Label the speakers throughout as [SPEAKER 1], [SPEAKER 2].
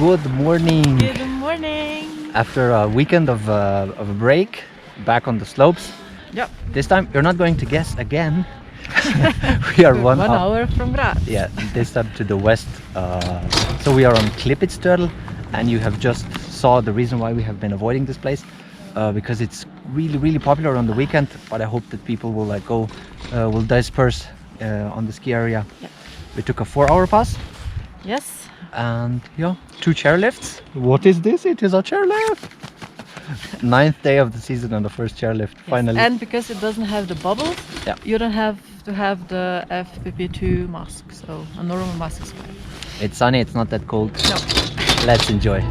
[SPEAKER 1] Good morning.
[SPEAKER 2] Good morning.
[SPEAKER 1] After a weekend of a break, back on the slopes.
[SPEAKER 2] Yep.
[SPEAKER 1] This time you're not going to guess again. We are
[SPEAKER 2] One hour from Graz.
[SPEAKER 1] Yeah, this time to the west. So we are on Klippitztörl, and you have just saw the reason why we have been avoiding this place, because it's really popular on the weekend. But I hope that people will will disperse on the ski area.
[SPEAKER 2] Yep.
[SPEAKER 1] We took a 4-hour pass.
[SPEAKER 2] Yes.
[SPEAKER 1] And yeah, 2 chairlifts. What is this? It is a chairlift. 9th day of the season on the first chairlift.
[SPEAKER 2] Yes.
[SPEAKER 1] Finally.
[SPEAKER 2] And because it doesn't have the bubbles,
[SPEAKER 1] Yeah.
[SPEAKER 2] you don't have to have the FPP2 mask. So a normal mask is fine.
[SPEAKER 1] It's sunny. It's not that cold.
[SPEAKER 2] No.
[SPEAKER 1] Let's enjoy.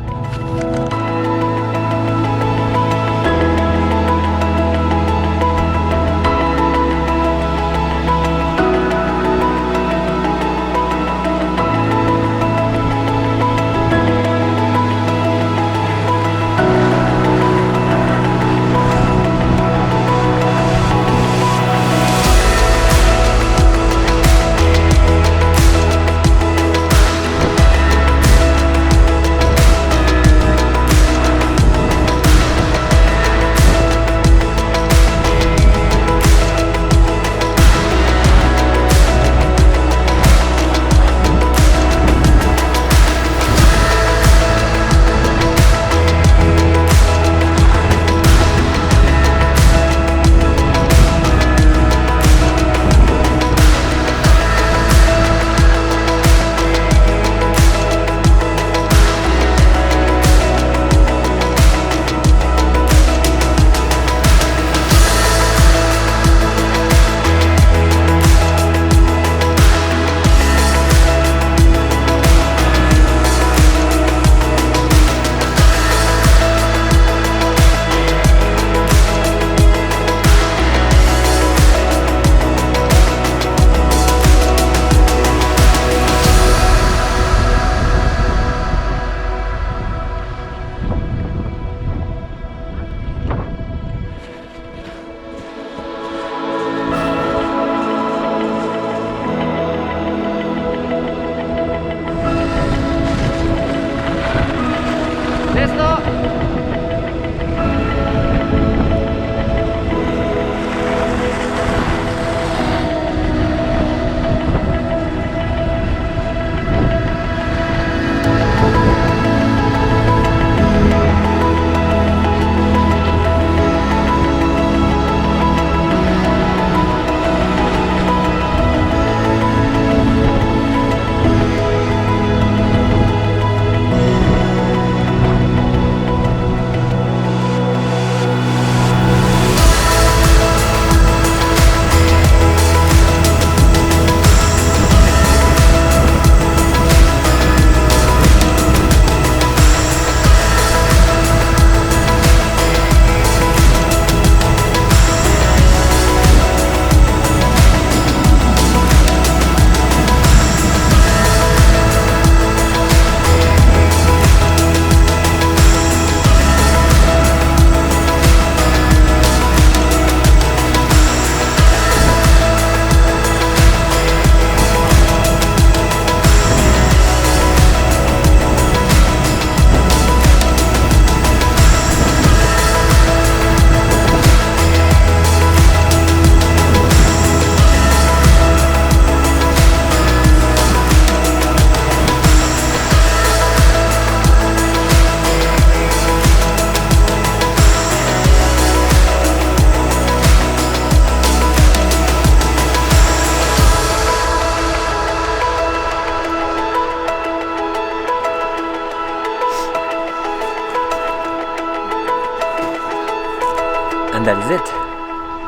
[SPEAKER 1] And that is it.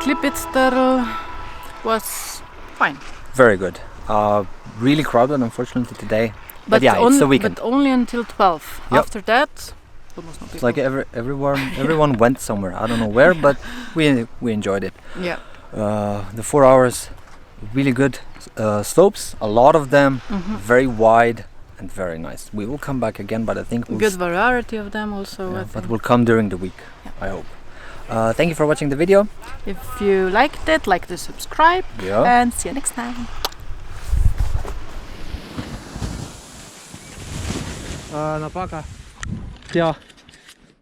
[SPEAKER 2] Klippitztörl was fine.
[SPEAKER 1] Very good. Really crowded, unfortunately, today. But yeah, it's the weekend.
[SPEAKER 2] But only until 12.
[SPEAKER 1] Yep.
[SPEAKER 2] After that, almost no people.
[SPEAKER 1] It's like everyone went somewhere. I don't know where, but we enjoyed it.
[SPEAKER 2] Yeah.
[SPEAKER 1] The 4 hours, really good slopes. A lot of them, very wide and very nice. We will come back again, but I think
[SPEAKER 2] Good variety of them also.
[SPEAKER 1] yeah,
[SPEAKER 2] I
[SPEAKER 1] but
[SPEAKER 2] think.
[SPEAKER 1] we'll come during the week.
[SPEAKER 2] Yeah.
[SPEAKER 1] I hope. Thank you for watching the video.
[SPEAKER 2] If you liked it, like to subscribe.
[SPEAKER 1] Yeah.
[SPEAKER 2] And see you next time.
[SPEAKER 3] Napaga. Ja,